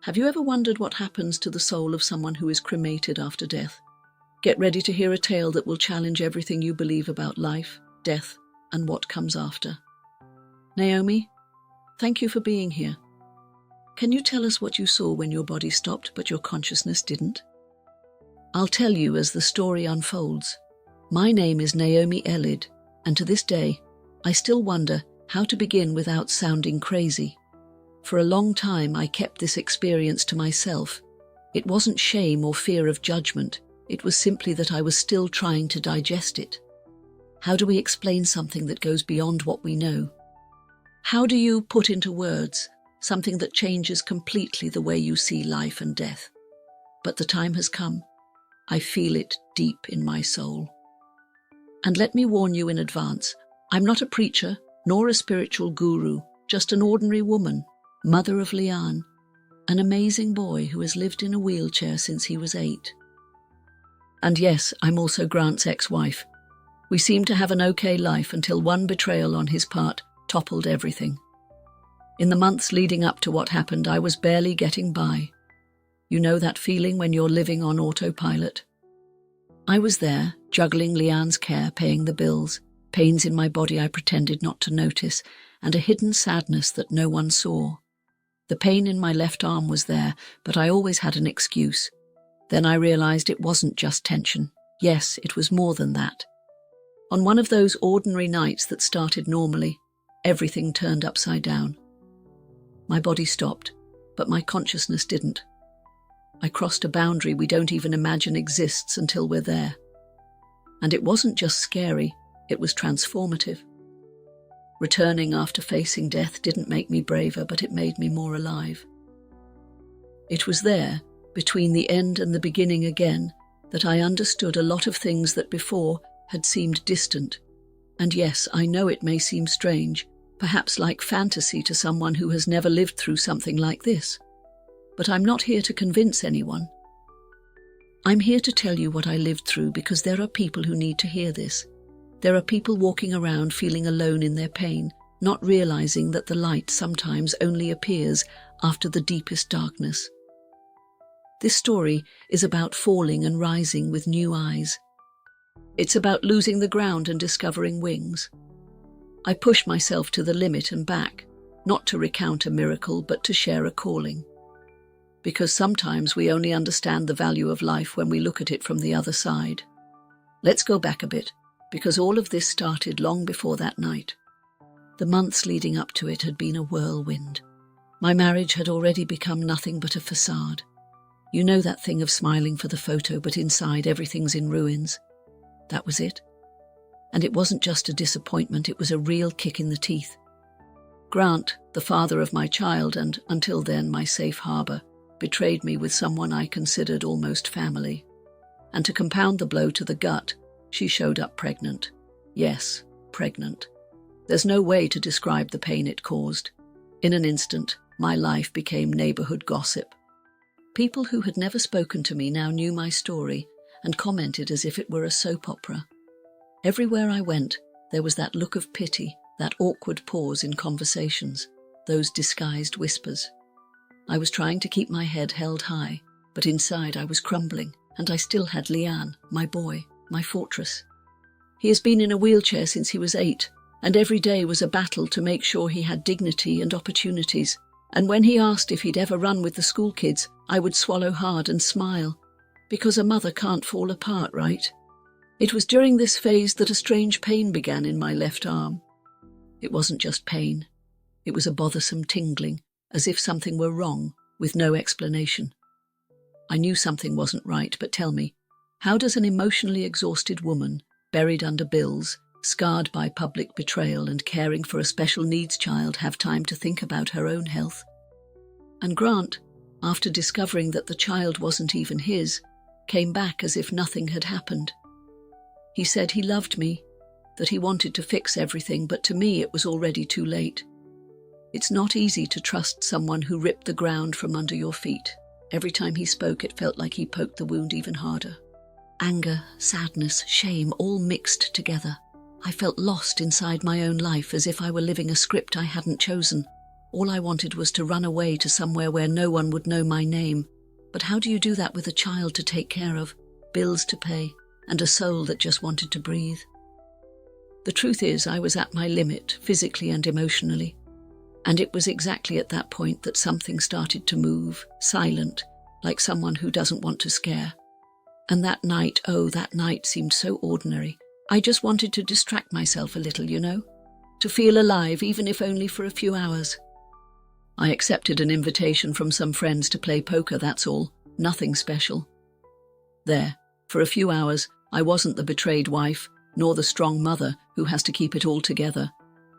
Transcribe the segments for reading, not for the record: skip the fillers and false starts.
Have you ever wondered what happens to the soul of someone who is cremated after death? Get ready to hear a tale that will challenge everything you believe about life, death, and what comes after. Naomi, thank you for being here. Can you tell us what you saw when your body stopped but your consciousness didn't? I'll tell you as the story unfolds. My name is Naomi Elid, and to this day, I still wonder how to begin without sounding crazy. For a long time, I kept this experience to myself. It wasn't shame or fear of judgment. It was simply that I was still trying to digest it. How do we explain something that goes beyond what we know? How do you put into words something that changes completely the way you see life and death? But the time has come. I feel it deep in my soul. And let me warn you in advance, I'm not a preacher nor a spiritual guru, just an ordinary woman, mother of Leanne, an amazing boy who has lived in a wheelchair since he was 8. And yes, I'm also Grant's ex-wife. We seemed to have an okay life until one betrayal on his part toppled everything. In the months leading up to what happened, I was barely getting by. You know that feeling when you're living on autopilot? I was there, juggling Leanne's care, paying the bills, pains in my body I pretended not to notice, and a hidden sadness that no one saw. The pain in my left arm was there, but I always had an excuse. Then I realized it wasn't just tension. Yes, it was more than that. On one of those ordinary nights that started normally, everything turned upside down. My body stopped, but my consciousness didn't. I crossed a boundary we don't even imagine exists until we're there. And it wasn't just scary, it was transformative. Returning after facing death didn't make me braver, but it made me more alive. It was there, between the end and the beginning again, that I understood a lot of things that before had seemed distant. And yes, I know it may seem strange, perhaps like fantasy to someone who has never lived through something like this. But I'm not here to convince anyone. I'm here to tell you what I lived through because there are people who need to hear this. There are people walking around feeling alone in their pain, not realizing that the light sometimes only appears after the deepest darkness. This story is about falling and rising with new eyes. It's about losing the ground and discovering wings. I push myself to the limit and back, not to recount a miracle, but to share a calling. Because sometimes we only understand the value of life when we look at it from the other side. Let's go back a bit, because all of this started long before that night. The months leading up to it had been a whirlwind. My marriage had already become nothing but a facade. You know that thing of smiling for the photo, but inside everything's in ruins. That was it. And it wasn't just a disappointment, it was a real kick in the teeth. Grant, the father of my child and, until then, my safe harbor, betrayed me with someone I considered almost family. And to compound the blow to the gut, she showed up pregnant. Yes, pregnant. There's no way to describe the pain it caused. In an instant, my life became neighborhood gossip. People who had never spoken to me now knew my story and commented as if it were a soap opera. Everywhere I went, there was that look of pity, that awkward pause in conversations, those disguised whispers. I was trying to keep my head held high, but inside I was crumbling, and I still had Leanne, my boy, my fortress. He has been in a wheelchair since he was 8, and every day was a battle to make sure he had dignity and opportunities. And when he asked if he'd ever run with the school kids, I would swallow hard and smile, because a mother can't fall apart, right? It was during this phase that a strange pain began in my left arm. It wasn't just pain. It was a bothersome tingling, as if something were wrong, with no explanation. I knew something wasn't right, but tell me, how does an emotionally exhausted woman, buried under bills, scarred by public betrayal and caring for a special needs child, have time to think about her own health? And Grant, after discovering that the child wasn't even his, came back as if nothing had happened. He said he loved me, that he wanted to fix everything, but to me it was already too late. It's not easy to trust someone who ripped the ground from under your feet. Every time he spoke, it felt like he poked the wound even harder. Anger, sadness, shame, all mixed together. I felt lost inside my own life, as if I were living a script I hadn't chosen. All I wanted was to run away to somewhere where no one would know my name. But how do you do that with a child to take care of, bills to pay, and a soul that just wanted to breathe? The truth is, I was at my limit, physically and emotionally. And it was exactly at that point that something started to move, silent, like someone who doesn't want to scare. And that night, that night seemed so ordinary. I just wanted to distract myself a little, to feel alive, even if only for a few hours. I accepted an invitation from some friends to play poker, that's all, nothing special. There, for a few hours, I wasn't the betrayed wife, nor the strong mother who has to keep it all together.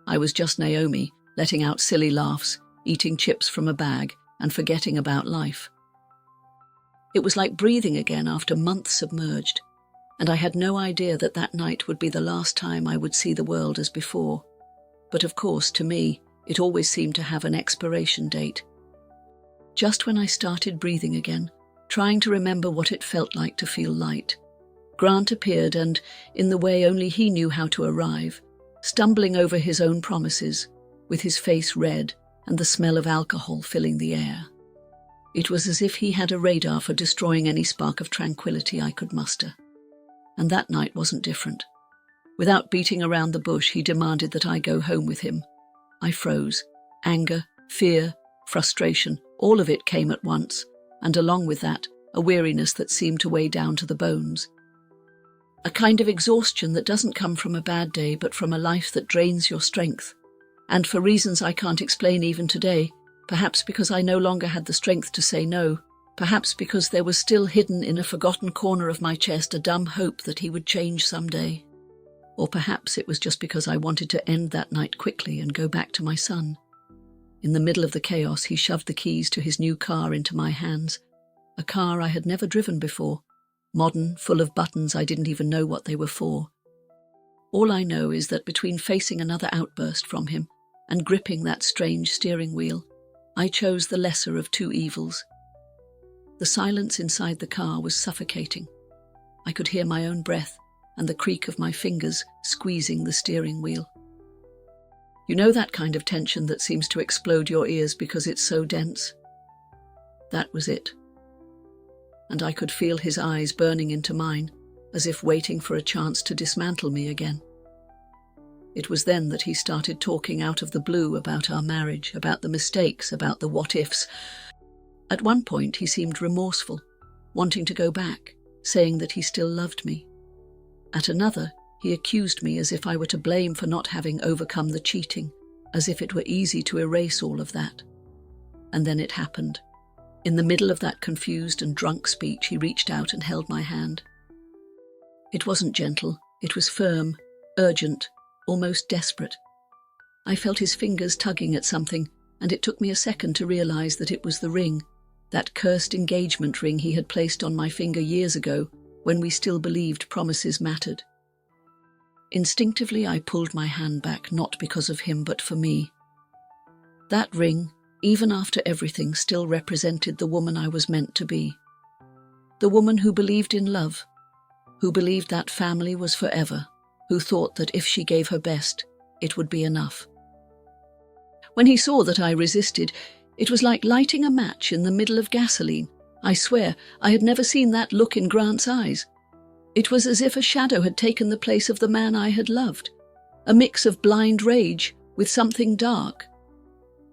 I was just Naomi, letting out silly laughs, eating chips from a bag, and forgetting about life. It was like breathing again after months submerged, and I had no idea that that night would be the last time I would see the world as before. But of course, to me, it always seemed to have an expiration date. Just when I started breathing again, trying to remember what it felt like to feel light, Grant appeared and, in the way only he knew how to arrive, stumbling over his own promises, with his face red and the smell of alcohol filling the air. It was as if he had a radar for destroying any spark of tranquility I could muster. And that night wasn't different. Without beating around the bush, he demanded that I go home with him. I froze. Anger, fear, frustration, all of it came at once, and along with that, a weariness that seemed to weigh down to the bones. A kind of exhaustion that doesn't come from a bad day, but from a life that drains your strength. And for reasons I can't explain even today, perhaps because I no longer had the strength to say no, perhaps because there was still hidden in a forgotten corner of my chest a dumb hope that he would change someday. Or perhaps it was just because I wanted to end that night quickly and go back to my son. In the middle of the chaos, he shoved the keys to his new car into my hands, a car I had never driven before, modern, full of buttons I didn't even know what they were for. All I know is that between facing another outburst from him and gripping that strange steering wheel, I chose the lesser of two evils. The silence inside the car was suffocating. I could hear my own breath and the creak of my fingers squeezing the steering wheel. You know that kind of tension that seems to explode your ears because it's so dense? That was it. And I could feel his eyes burning into mine, as if waiting for a chance to dismantle me again. It was then that he started talking out of the blue about our marriage, about the mistakes, about the what-ifs. At one point he seemed remorseful, wanting to go back, saying that he still loved me. At another, he accused me as if I were to blame for not having overcome the cheating, as if it were easy to erase all of that. And then it happened. In the middle of that confused and drunk speech, he reached out and held my hand. It wasn't gentle, it was firm, urgent, almost desperate. I felt his fingers tugging at something, and it took me a second to realize that it was the ring, that cursed engagement ring he had placed on my finger years ago, when we still believed promises mattered. Instinctively, I pulled my hand back, not because of him, but for me. That ring, even after everything, still represented the woman I was meant to be. The woman who believed in love, who believed that family was forever, who thought that if she gave her best, it would be enough. When he saw that I resisted, it was like lighting a match in the middle of gasoline. I swear, I had never seen that look in Grant's eyes. It was as if a shadow had taken the place of the man I had loved, a mix of blind rage with something dark.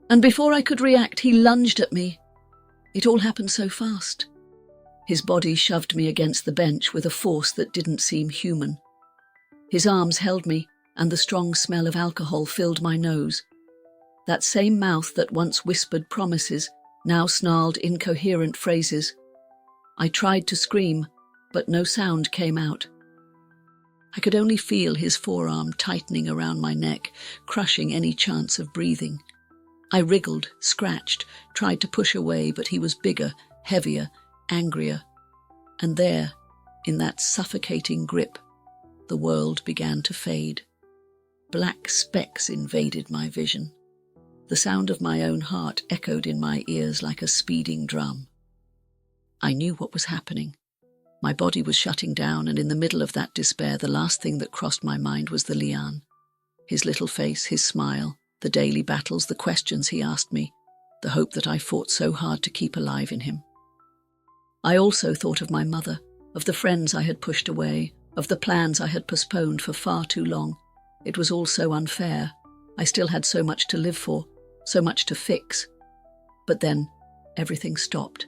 And before I could react, he lunged at me. It all happened so fast. His body shoved me against the bench with a force that didn't seem human. His arms held me, and the strong smell of alcohol filled my nose. That same mouth that once whispered promises now snarled incoherent phrases. I tried to scream, but no sound came out. I could only feel his forearm tightening around my neck, crushing any chance of breathing. I wriggled, scratched, tried to push away, but he was bigger, heavier, angrier. And there, in that suffocating grip, the world began to fade. Black specks invaded my vision. The sound of my own heart echoed in my ears like a speeding drum. I knew what was happening. My body was shutting down, and in the middle of that despair, the last thing that crossed my mind was the Leon. His little face, his smile, the daily battles, the questions he asked me, the hope that I fought so hard to keep alive in him. I also thought of my mother, of the friends I had pushed away, of the plans I had postponed for far too long. It was all so unfair. I still had so much to live for, so much to fix. But then, everything stopped.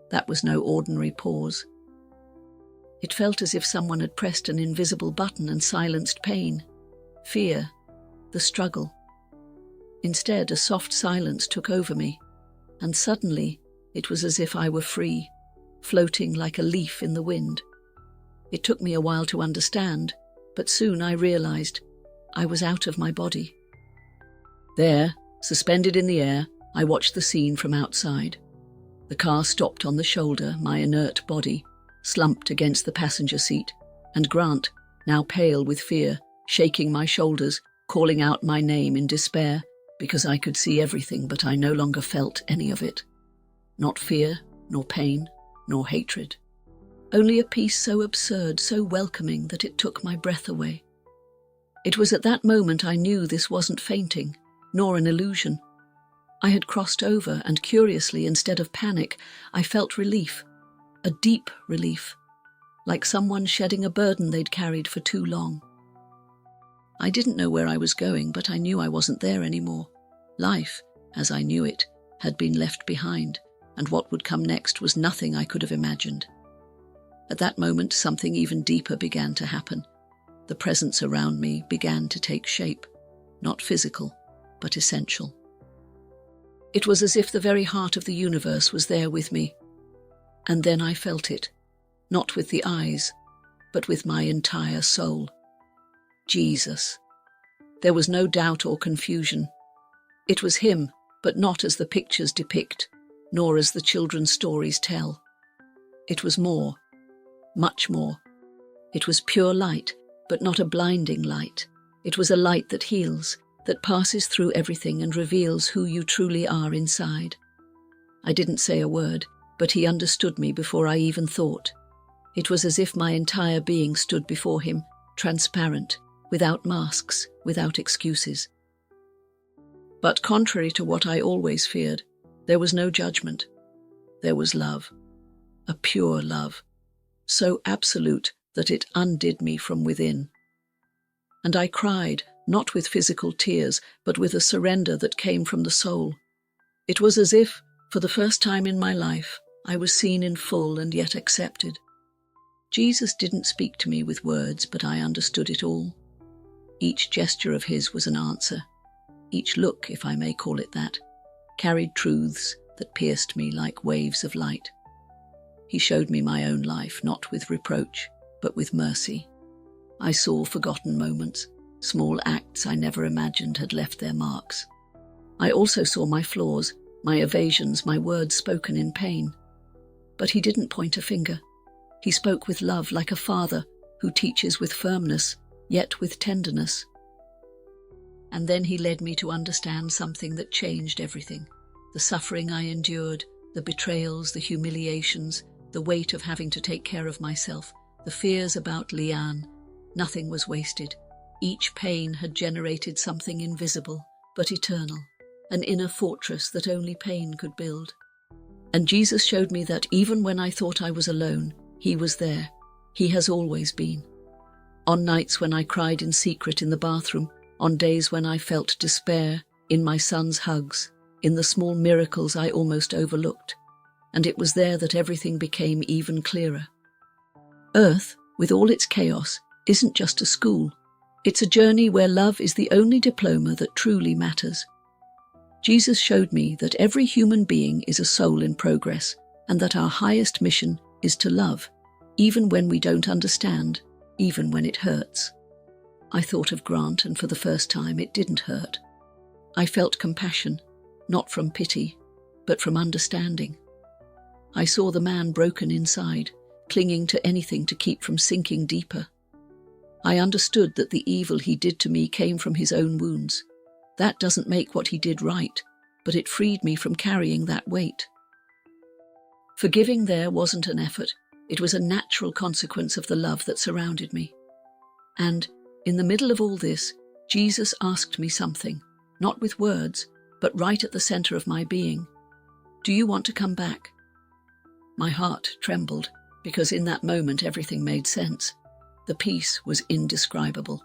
That was no ordinary pause. It felt as if someone had pressed an invisible button and silenced pain, fear, the struggle. Instead, a soft silence took over me, and suddenly it was as if I were free, floating like a leaf in the wind. It took me a while to understand, but soon I realized I was out of my body. There, suspended in the air, I watched the scene from outside. The car stopped on the shoulder, my inert body slumped against the passenger seat, and Grant, now pale with fear, shaking my shoulders, calling out my name in despair, because I could see everything, but I no longer felt any of it. Not fear, nor pain, nor hatred. Only a peace so absurd, so welcoming that it took my breath away. It was at that moment I knew this wasn't fainting, nor an illusion. I had crossed over, and curiously, instead of panic, I felt relief, a deep relief, like someone shedding a burden they'd carried for too long. I didn't know where I was going, but I knew I wasn't there anymore. Life, as I knew it, had been left behind, and what would come next was nothing I could have imagined. At that moment, something even deeper began to happen. The presence around me began to take shape, not physical, but essential. It was as if the very heart of the universe was there with me. And then I felt it, not with the eyes, but with my entire soul. Jesus. There was no doubt or confusion. It was him, but not as the pictures depict, nor as the children's stories tell. It was more, much more. It was pure light, but not a blinding light. It was a light that heals, that passes through everything and reveals who you truly are inside. I didn't say a word, but he understood me before I even thought. It was as if my entire being stood before him, transparent, without masks, without excuses. But contrary to what I always feared, there was no judgment. There was love, a pure love, so absolute that it undid me from within. And I cried, not with physical tears, but with a surrender that came from the soul. It was as if, for the first time in my life, I was seen in full and yet accepted. Jesus didn't speak to me with words, but I understood it all. Each gesture of his was an answer. Each look, if I may call it that, carried truths that pierced me like waves of light. He showed me my own life, not with reproach, but with mercy. I saw forgotten moments, small acts I never imagined had left their marks. I also saw my flaws, my evasions, my words spoken in pain. But he didn't point a finger. He spoke with love, like a father who teaches with firmness, yet with tenderness. And then he led me to understand something that changed everything. The suffering I endured, the betrayals, the humiliations, the weight of having to take care of myself, the fears about Leanne. Nothing was wasted. Each pain had generated something invisible, but eternal, an inner fortress that only pain could build. And Jesus showed me that even when I thought I was alone, he was there. He has always been. On nights when I cried in secret in the bathroom, on days when I felt despair, in my son's hugs, in the small miracles I almost overlooked. And it was there that everything became even clearer. Earth, with all its chaos, isn't just a school. It's a journey where love is the only diploma that truly matters. Jesus showed me that every human being is a soul in progress, and that our highest mission is to love, even when we don't understand, even when it hurts. I thought of Grant, and for the first time it didn't hurt. I felt compassion, not from pity, but from understanding. I saw the man broken inside, clinging to anything to keep from sinking deeper. I understood that the evil he did to me came from his own wounds. That doesn't make what he did right, but it freed me from carrying that weight. Forgiving there wasn't an effort. It was a natural consequence of the love that surrounded me. And, in the middle of all this, Jesus asked me something, not with words, but right at the center of my being. Do you want to come back? My heart trembled, because in that moment everything made sense. The peace was indescribable.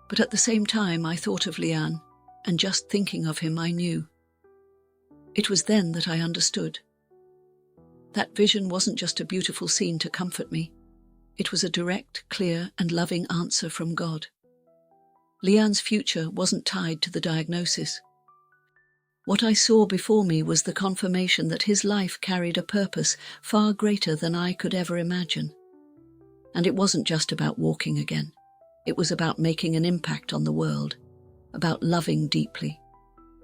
But at the same time I thought of Leanne, and just thinking of him I knew. It was then that I understood. That vision wasn't just a beautiful scene to comfort me. It was a direct, clear, and loving answer from God. Leanne's future wasn't tied to the diagnosis. What I saw before me was the confirmation that his life carried a purpose far greater than I could ever imagine. And it wasn't just about walking again. It was about making an impact on the world, about loving deeply,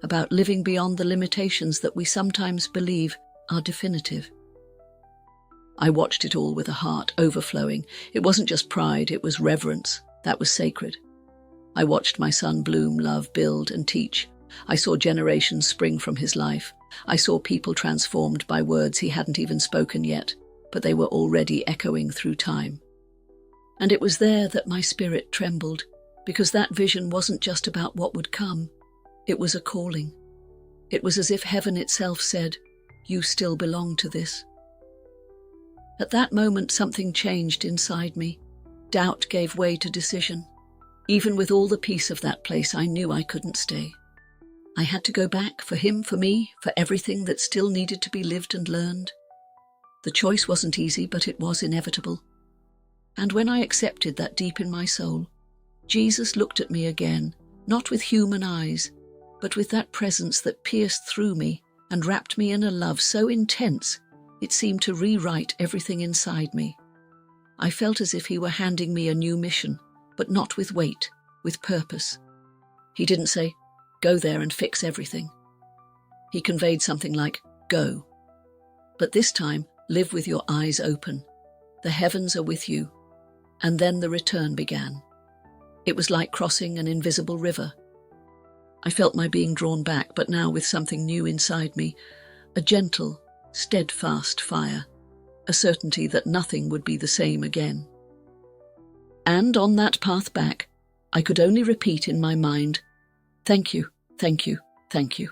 about living beyond the limitations that we sometimes believe are definitive. I watched it all with a heart overflowing. It wasn't just pride, it was reverence. That was sacred. I watched my son bloom, love, build, and teach. I saw generations spring from his life. I saw people transformed by words he hadn't even spoken yet, but they were already echoing through time. And it was there that my spirit trembled, because that vision wasn't just about what would come. It was a calling. It was as if heaven itself said, "You still belong to this." At that moment, something changed inside me. Doubt gave way to decision. Even with all the peace of that place, I knew I couldn't stay. I had to go back, for him, for me, for everything that still needed to be lived and learned. The choice wasn't easy, but it was inevitable. And when I accepted that deep in my soul, Jesus looked at me again, not with human eyes, but with that presence that pierced through me and wrapped me in a love so intense it seemed to rewrite everything inside me. I felt as if he were handing me a new mission, but not with weight, with purpose. He didn't say, "Go there and fix everything." He conveyed something like, "Go. But this time, live with your eyes open. The heavens are with you." And then the return began. It was like crossing an invisible river. I felt my being drawn back, but now with something new inside me, a gentle, steadfast fire, a certainty that nothing would be the same again. And on that path back, I could only repeat in my mind, "Thank you, thank you, thank you."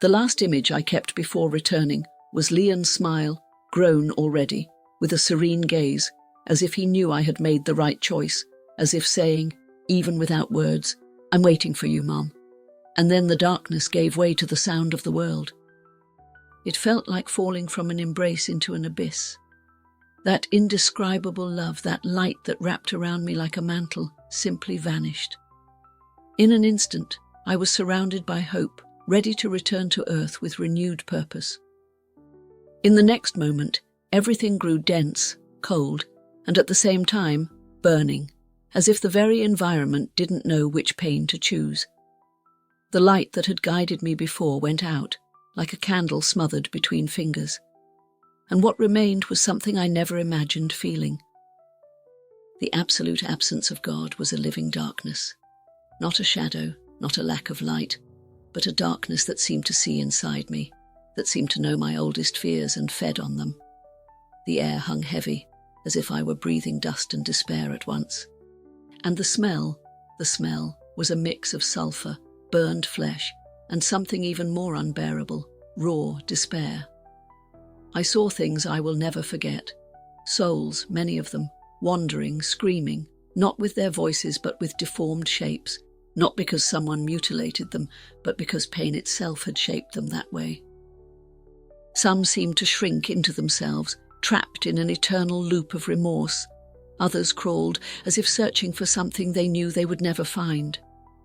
The last image I kept before returning was Leon's smile, grown already, with a serene gaze, as if he knew I had made the right choice, as if saying, even without words, "I'm waiting for you, Mom." And then the darkness gave way to the sound of the world. It felt like falling from an embrace into an abyss. That indescribable love, that light that wrapped around me like a mantle, simply vanished. In an instant, I was surrounded by hope, ready to return to earth with renewed purpose. In the next moment, everything grew dense, cold, and at the same time, burning, as if the very environment didn't know which pain to choose. The light that had guided me before went out, like a candle smothered between fingers. And what remained was something I never imagined feeling. The absolute absence of God was a living darkness. Not a shadow, not a lack of light, but a darkness that seemed to see inside me, that seemed to know my oldest fears and fed on them. The air hung heavy, as if I were breathing dust and despair at once. And the smell was a mix of sulfur, burned flesh, and something even more unbearable, raw despair. I saw things I will never forget. Souls, many of them, wandering, screaming, not with their voices but with deformed shapes, not because someone mutilated them, but because pain itself had shaped them that way. Some seemed to shrink into themselves, trapped in an eternal loop of remorse. Others crawled, as if searching for something they knew they would never find.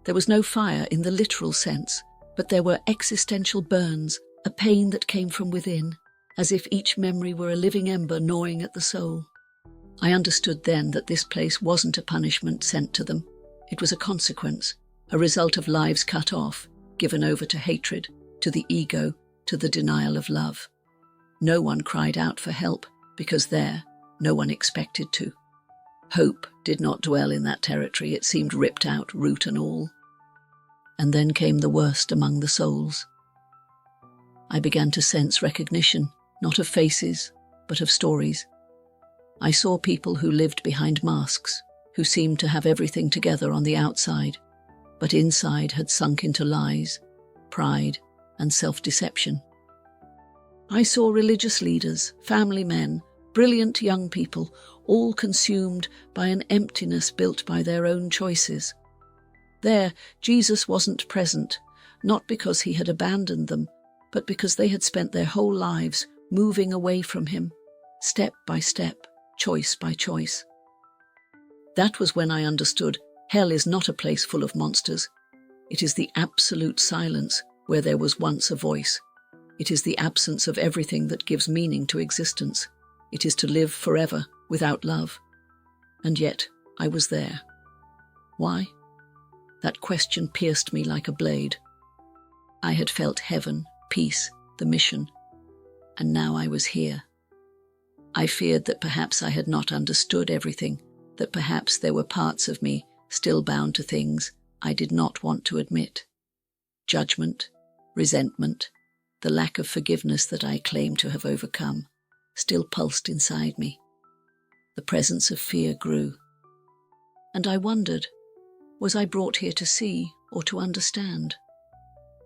There was no fire in the literal sense, but there were existential burns, a pain that came from within, as if each memory were a living ember gnawing at the soul. I understood then that this place wasn't a punishment sent to them. It was a consequence, a result of lives cut off, given over to hatred, to the ego, to the denial of love. No one cried out for help, because there, no one expected to. Hope did not dwell in that territory. It seemed ripped out, root and all. And then came the worst among the souls. I began to sense recognition, not of faces, but of stories. I saw people who lived behind masks, who seemed to have everything together on the outside, but inside had sunk into lies, pride, and self-deception. I saw religious leaders, family men, brilliant young people, all consumed by an emptiness built by their own choices. There, Jesus wasn't present, not because he had abandoned them, but because they had spent their whole lives moving away from him, step by step, choice by choice. That was when I understood hell is not a place full of monsters. It is the absolute silence where there was once a voice. It is the absence of everything that gives meaning to existence. It is to live forever without love. And yet, I was there. Why? That question pierced me like a blade. I had felt heaven, peace, the mission, and now I was here. I feared that perhaps I had not understood everything, that perhaps there were parts of me still bound to things I did not want to admit. Judgment, resentment, the lack of forgiveness that I claimed to have overcome, still pulsed inside me. The presence of fear grew. And I wondered, was I brought here to see or to understand?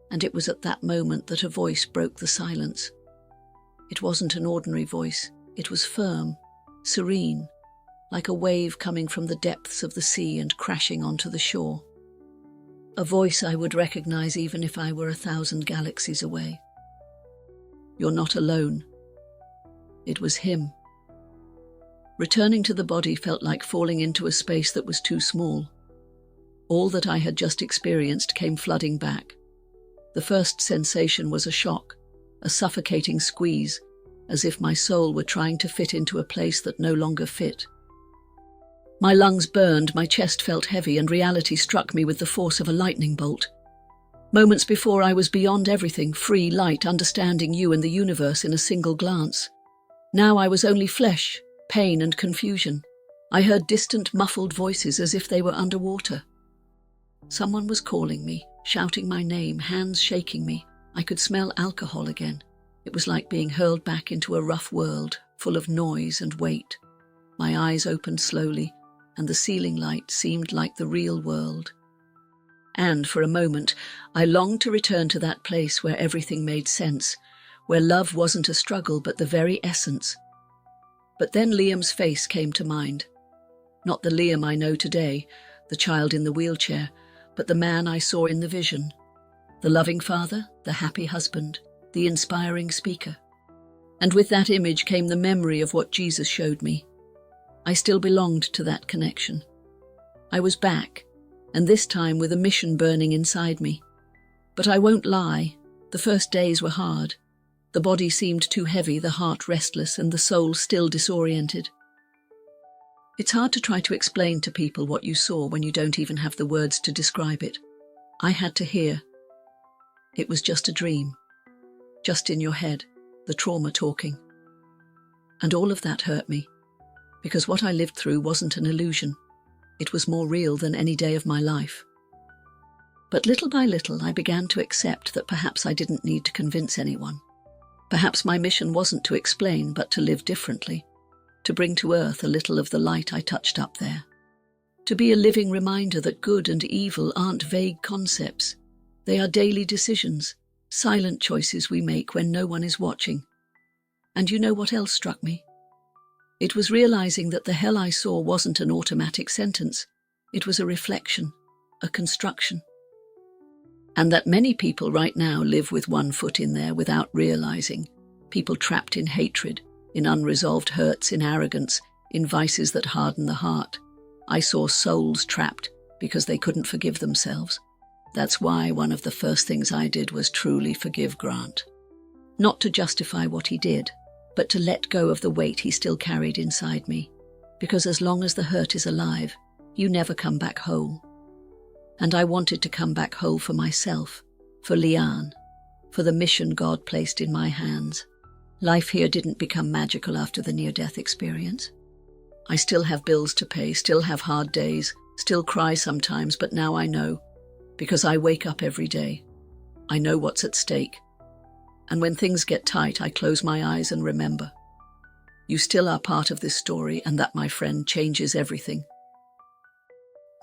And it was at that moment that a voice broke the silence. It wasn't an ordinary voice. It was firm, serene, like a wave coming from the depths of the sea and crashing onto the shore. A voice I would recognize even if I were 1,000 galaxies away. You're not alone. It was him. Returning to the body felt like falling into a space that was too small. All that I had just experienced came flooding back. The first sensation was a shock, a suffocating squeeze, as if my soul were trying to fit into a place that no longer fit. My lungs burned, my chest felt heavy, and reality struck me with the force of a lightning bolt. Moments before I was beyond everything, free, light, understanding you and the universe in a single glance. Now I was only flesh, pain and confusion. I heard distant, muffled voices as if they were underwater. Someone was calling me, shouting my name, hands shaking me. I could smell alcohol again. It was like being hurled back into a rough world, full of noise and weight. My eyes opened slowly, and the ceiling light seemed like the real world. And for a moment, I longed to return to that place where everything made sense, where love wasn't a struggle but the very essence. But then Liam's face came to mind. Not the Liam I know today, the child in the wheelchair, but the man I saw in the vision. The loving father, the happy husband, the inspiring speaker. And with that image came the memory of what Jesus showed me. I still belonged to that connection. I was back, and this time with a mission burning inside me. But I won't lie, the first days were hard. The body seemed too heavy, the heart restless, and the soul still disoriented. It's hard to try to explain to people what you saw when you don't even have the words to describe it. I had to hear. It was just a dream. Just in your head, the trauma talking. And all of that hurt me, because what I lived through wasn't an illusion. It was more real than any day of my life. But little by little, I began to accept that perhaps I didn't need to convince anyone. Perhaps my mission wasn't to explain, but to live differently, to bring to earth a little of the light I touched up there, to be a living reminder that good and evil aren't vague concepts. They are daily decisions, silent choices we make when no one is watching. And you know what else struck me? It was realizing that the hell I saw wasn't an automatic sentence. It was a reflection, a construction. And that many people right now live with one foot in there without realizing. People trapped in hatred, in unresolved hurts, in arrogance, in vices that harden the heart. I saw souls trapped because they couldn't forgive themselves. That's why one of the first things I did was truly forgive Grant. Not to justify what he did, but to let go of the weight he still carried inside me. Because as long as the hurt is alive, you never come back whole. And I wanted to come back whole for myself, for Lian, for the mission God placed in my hands. Life here didn't become magical after the near-death experience. I still have bills to pay, still have hard days, still cry sometimes, but now I know, because I wake up every day. I know what's at stake. And when things get tight, I close my eyes and remember. You still are part of this story, and that, my friend, changes everything.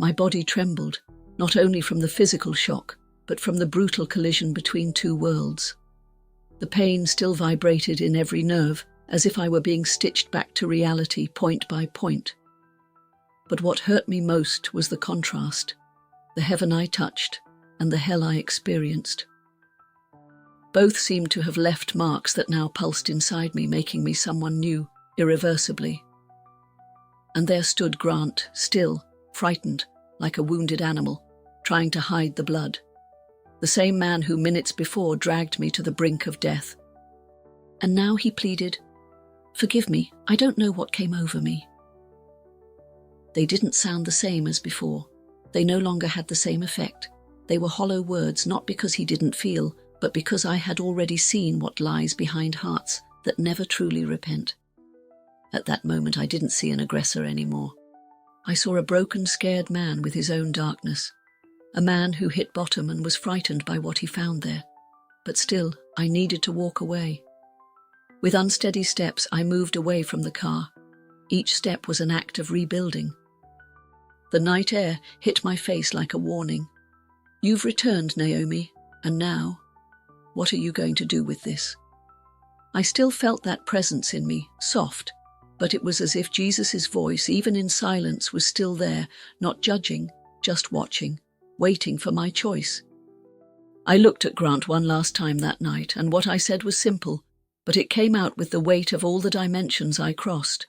My body trembled, not only from the physical shock, but from the brutal collision between two worlds. The pain still vibrated in every nerve, as if I were being stitched back to reality point by point. But what hurt me most was the contrast, the heaven I touched and the hell I experienced. Both seemed to have left marks that now pulsed inside me, making me someone new, irreversibly. And there stood Grant, still, frightened, like a wounded animal, trying to hide the blood. The same man who minutes before dragged me to the brink of death. And now he pleaded, "Forgive me, I don't know what came over me." They didn't sound the same as before. They no longer had the same effect. They were hollow words, not because he didn't feel, but because I had already seen what lies behind hearts that never truly repent. At that moment, I didn't see an aggressor anymore. I saw a broken, scared man with his own darkness, a man who hit bottom and was frightened by what he found there. But still, I needed to walk away. With unsteady steps, I moved away from the car. Each step was an act of rebuilding. The night air hit my face like a warning. "You've returned, Naomi, and now, what are you going to do with this?" I still felt that presence in me, soft, but it was as if Jesus' voice, even in silence, was still there, not judging, just watching, waiting for my choice. I looked at Grant one last time that night, and what I said was simple, but it came out with the weight of all the dimensions I crossed.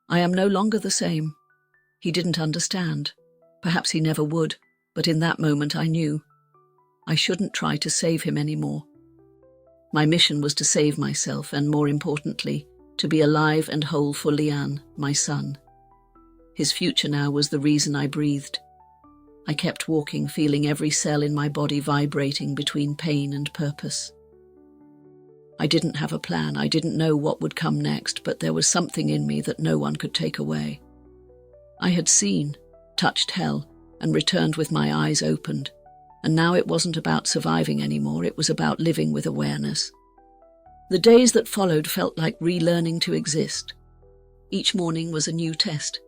I am no longer the same. He didn't understand. Perhaps he never would, but in that moment I knew. I shouldn't try to save him anymore. My mission was to save myself, and more importantly, to be alive and whole for Leanne, my son. His future now was the reason I breathed. I kept walking, feeling every cell in my body vibrating between pain and purpose. I didn't have a plan. I didn't know what would come next, but there was something in me that no one could take away. I had seen, touched hell, and returned with my eyes opened. And now it wasn't about surviving anymore, it was about living with awareness. The days that followed felt like relearning to exist. Each morning was a new test.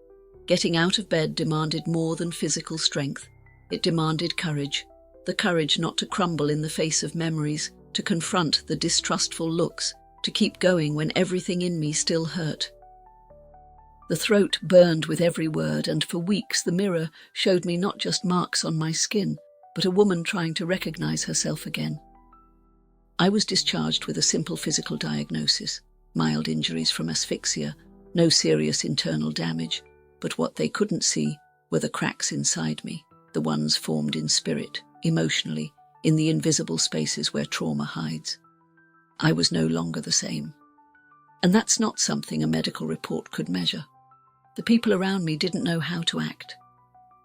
Getting out of bed demanded more than physical strength. It demanded courage. The courage not to crumble in the face of memories, to confront the distrustful looks, to keep going when everything in me still hurt. The throat burned with every word, and for weeks the mirror showed me not just marks on my skin, but a woman trying to recognize herself again. I was discharged with a simple physical diagnosis, mild injuries from asphyxia, no serious internal damage, but what they couldn't see were the cracks inside me, the ones formed in spirit, emotionally, in the invisible spaces where trauma hides. I was no longer the same. And that's not something a medical report could measure. The people around me didn't know how to act.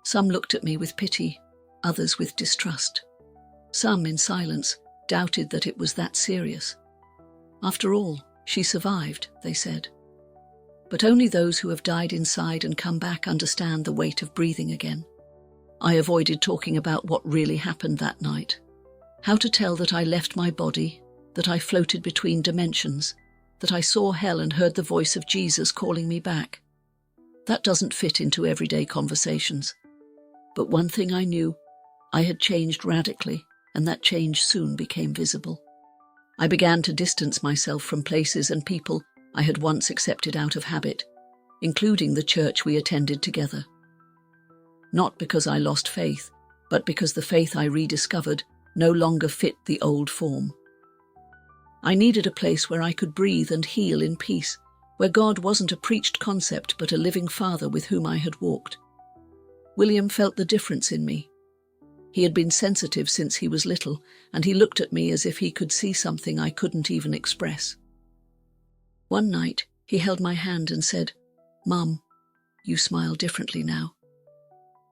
Some looked at me with pity, others with distrust. Some, in silence, doubted that it was that serious. After all, she survived, they said. But only those who have died inside and come back understand the weight of breathing again. I avoided talking about what really happened that night. How to tell that I left my body, that I floated between dimensions, that I saw hell and heard the voice of Jesus calling me back. That doesn't fit into everyday conversations. But one thing I knew, I had changed radically, and that change soon became visible. I began to distance myself from places and people I had once accepted out of habit, including the church we attended together. Not because I lost faith, but because the faith I rediscovered no longer fit the old form. I needed a place where I could breathe and heal in peace, where God wasn't a preached concept but a living Father with whom I had walked. William felt the difference in me. He had been sensitive since he was little, and he looked at me as if he could see something I couldn't even express. One night, he held my hand and said, "Mum, you smile differently now."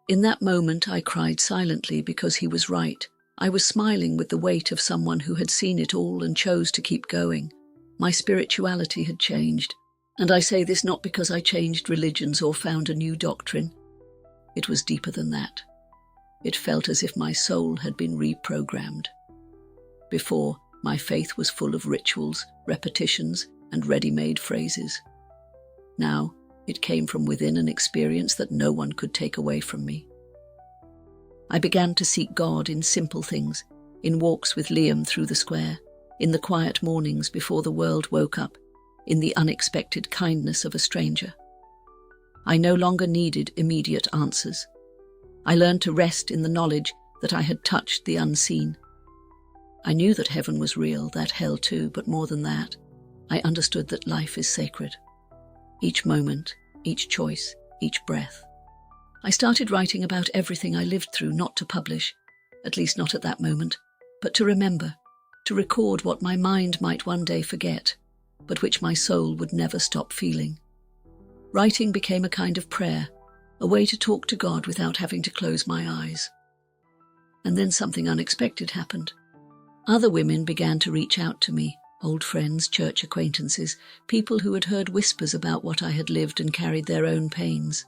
In that moment, I cried silently because he was right. I was smiling with the weight of someone who had seen it all and chose to keep going. My spirituality had changed, and I say this not because I changed religions or found a new doctrine. It was deeper than that. It felt as if my soul had been reprogrammed. Before, my faith was full of rituals, repetitions, and ready-made phrases. Now, it came from within an experience that no one could take away from me. I began to seek God in simple things, in walks with Liam through the square, in the quiet mornings before the world woke up, in the unexpected kindness of a stranger. I no longer needed immediate answers. I learned to rest in the knowledge that I had touched the unseen. I knew that heaven was real, that hell too, but more than that, I understood that life is sacred. Each moment, each choice, each breath. I started writing about everything I lived through, not to publish, at least not at that moment, but to remember, to record what my mind might one day forget, but which my soul would never stop feeling. Writing became a kind of prayer, a way to talk to God without having to close my eyes. And then something unexpected happened. Other women began to reach out to me, old friends, church acquaintances, people who had heard whispers about what I had lived and carried their own pains.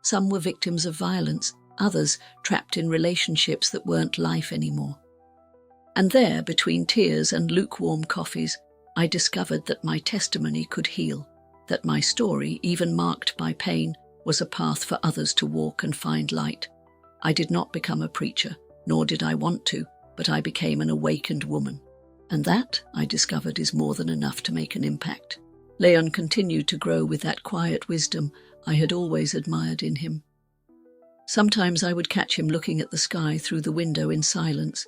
Some were victims of violence, others trapped in relationships that weren't life anymore. And there, between tears and lukewarm coffees, I discovered that my testimony could heal, that my story, even marked by pain, was a path for others to walk and find light. I did not become a preacher, nor did I want to, but I became an awakened woman. And that, I discovered, is more than enough to make an impact. Leon continued to grow with that quiet wisdom I had always admired in him. Sometimes I would catch him looking at the sky through the window in silence,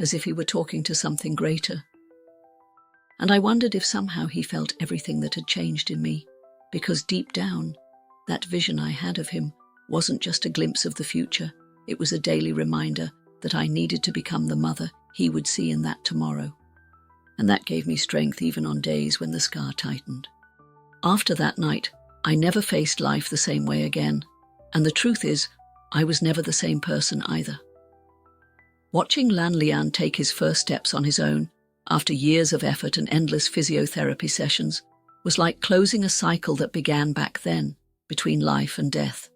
as if he were talking to something greater. And I wondered if somehow he felt everything that had changed in me, because deep down, that vision I had of him wasn't just a glimpse of the future, it was a daily reminder that I needed to become the mother he would see in that tomorrow. And that gave me strength even on days when the scar tightened. After that night, I never faced life the same way again, and the truth is, I was never the same person either. Watching Lian take his first steps on his own, after years of effort and endless physiotherapy sessions, was like closing a cycle that began back then, between life and death.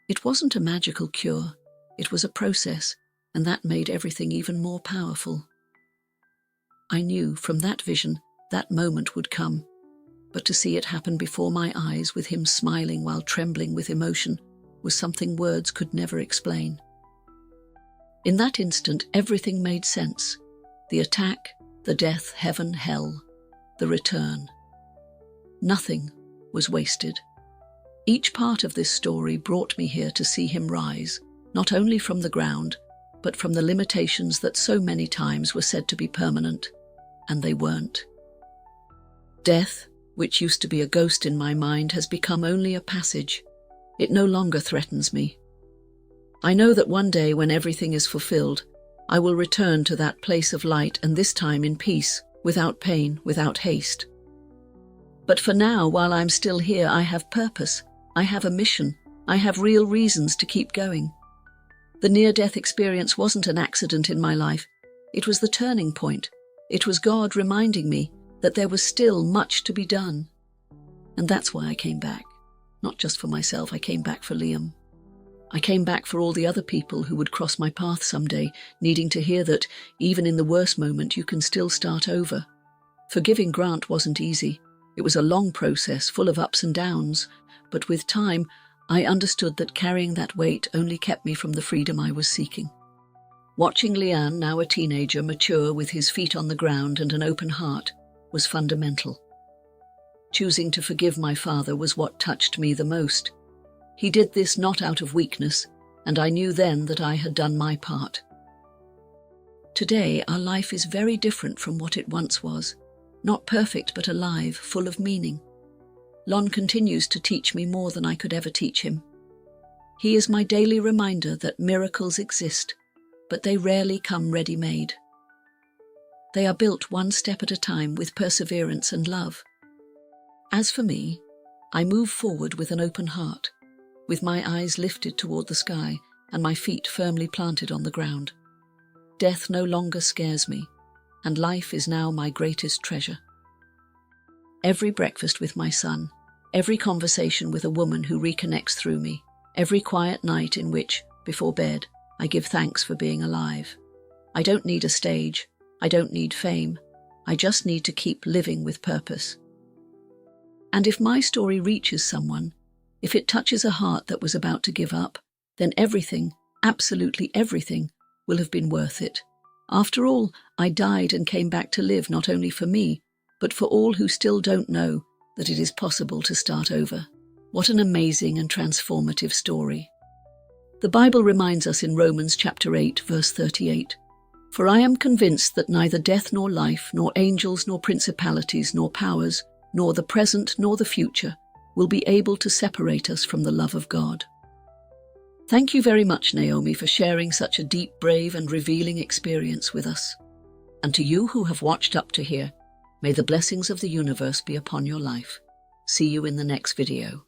It wasn't a magical cure, it was a process, and that made everything even more powerful. I knew from that vision that moment would come, but to see it happen before my eyes with him smiling while trembling with emotion was something words could never explain. In that instant, everything made sense. The attack, the death, heaven, hell, the return. Nothing was wasted. Each part of this story brought me here to see him rise, not only from the ground, but from the limitations that so many times were said to be permanent, and they weren't. Death, which used to be a ghost in my mind, has become only a passage. It no longer threatens me. I know that one day when everything is fulfilled, I will return to that place of light, and this time in peace, without pain, without haste. But for now, while I'm still here, I have purpose, I have a mission, I have real reasons to keep going. The near-death experience wasn't an accident in my life. It was the turning point. It was God reminding me that there was still much to be done. And that's why I came back. Not just for myself, I came back for Liam. I came back for all the other people who would cross my path someday, needing to hear that, even in the worst moment, you can still start over. Forgiving Grant wasn't easy. It was a long process, full of ups and downs, but with time, I understood that carrying that weight only kept me from the freedom I was seeking. Watching Lian, now a teenager, mature with his feet on the ground and an open heart, was fundamental. Choosing to forgive my father was what touched me the most. He did this not out of weakness, and I knew then that I had done my part. Today, our life is very different from what it once was. Not perfect, but alive, full of meaning. Lon continues to teach me more than I could ever teach him. He is my daily reminder that miracles exist, but they rarely come ready-made. They are built one step at a time with perseverance and love. As for me, I move forward with an open heart, with my eyes lifted toward the sky and my feet firmly planted on the ground. Death no longer scares me, and life is now my greatest treasure. Every breakfast with my son, every conversation with a woman who reconnects through me, every quiet night in which, before bed, I give thanks for being alive. I don't need a stage, I don't need fame, I just need to keep living with purpose. And if my story reaches someone, if it touches a heart that was about to give up, then everything, absolutely everything, will have been worth it. After all, I died and came back to live not only for me, but for all who still don't know that it is possible to start over. What an amazing and transformative story. The Bible reminds us in Romans chapter 8, verse 38, "For I am convinced that neither death nor life, nor angels nor principalities nor powers, nor the present nor the future, will be able to separate us from the love of God." Thank you very much, Naomi, for sharing such a deep, brave and revealing experience with us. And to you who have watched up to here, may the blessings of the universe be upon your life. See you in the next video.